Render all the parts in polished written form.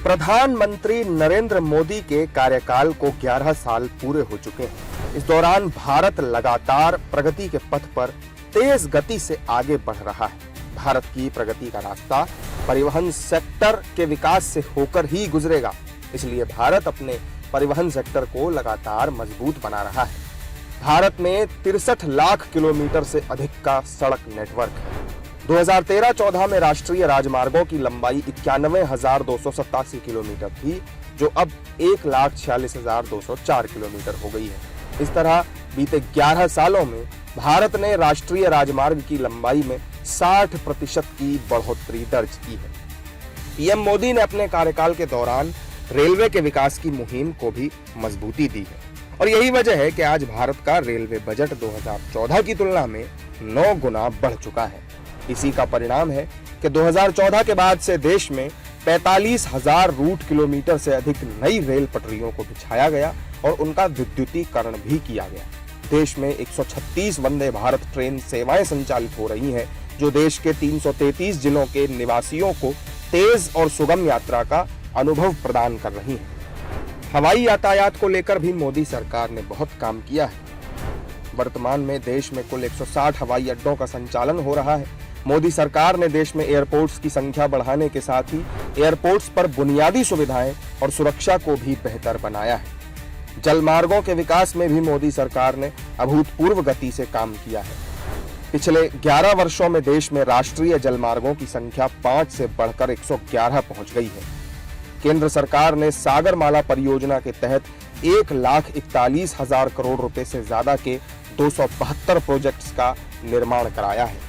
प्रधानमंत्री नरेंद्र मोदी के कार्यकाल को 11 साल पूरे हो चुके हैं। इस दौरान भारत लगातार प्रगति के पथ पर तेज गति से आगे बढ़ रहा है। भारत की प्रगति का रास्ता परिवहन सेक्टर के विकास से होकर ही गुजरेगा, इसलिए भारत अपने परिवहन सेक्टर को लगातार मजबूत बना रहा है। भारत में 63 लाख किलोमीटर से अधिक का सड़क नेटवर्क है। 2013-14 में राष्ट्रीय राजमार्गों की लंबाई 91,287 किलोमीटर थी, जो अब 1,46,204 किलोमीटर हो गई है। इस तरह बीते 11 सालों में भारत ने राष्ट्रीय राजमार्ग की लंबाई में 60% की बढ़ोतरी दर्ज की है। पीएम मोदी ने अपने कार्यकाल के दौरान रेलवे के विकास की मुहिम को भी मजबूती दी है और यही वजह है कि आज भारत का रेलवे बजट 2014 की तुलना में 9 गुना बढ़ चुका है। इसी का परिणाम है कि 2014 के बाद से देश में 45,000 रूट किलोमीटर से अधिक नई रेल पटरियों को बिछाया गया और उनका विद्युतीकरण भी किया गया। देश में 136 वंदे भारत ट्रेन सेवाएं संचालित हो रही हैं, जो देश के 333 जिलों के निवासियों को तेज और सुगम यात्रा का अनुभव प्रदान कर रही हैं। हवाई यातायात को लेकर भी मोदी सरकार ने बहुत काम किया है। वर्तमान में देश में कुल 160 हवाई अड्डों का संचालन हो रहा है। मोदी सरकार ने देश में एयरपोर्ट्स की संख्या बढ़ाने के साथ ही एयरपोर्ट्स पर बुनियादी सुविधाएं और सुरक्षा को भी बेहतर बनाया है। जलमार्गों के विकास में भी मोदी सरकार ने अभूतपूर्व गति से काम किया है। पिछले 11 वर्षों में देश में राष्ट्रीय जलमार्गों की संख्या 5 से बढ़कर 111 पहुंच गई है। केंद्र सरकार ने सागरमाला परियोजना के तहत 1,41,000 करोड़ रुपए से ज्यादा के 272 प्रोजेक्ट्स का निर्माण कराया है।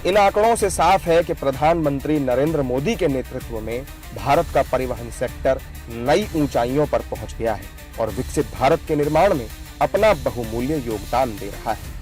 इन आंकड़ों से साफ है कि प्रधानमंत्री नरेंद्र मोदी के नेतृत्व में भारत का परिवहन सेक्टर नई ऊंचाइयों पर पहुंच गया है और विकसित भारत के निर्माण में अपना बहुमूल्य योगदान दे रहा है।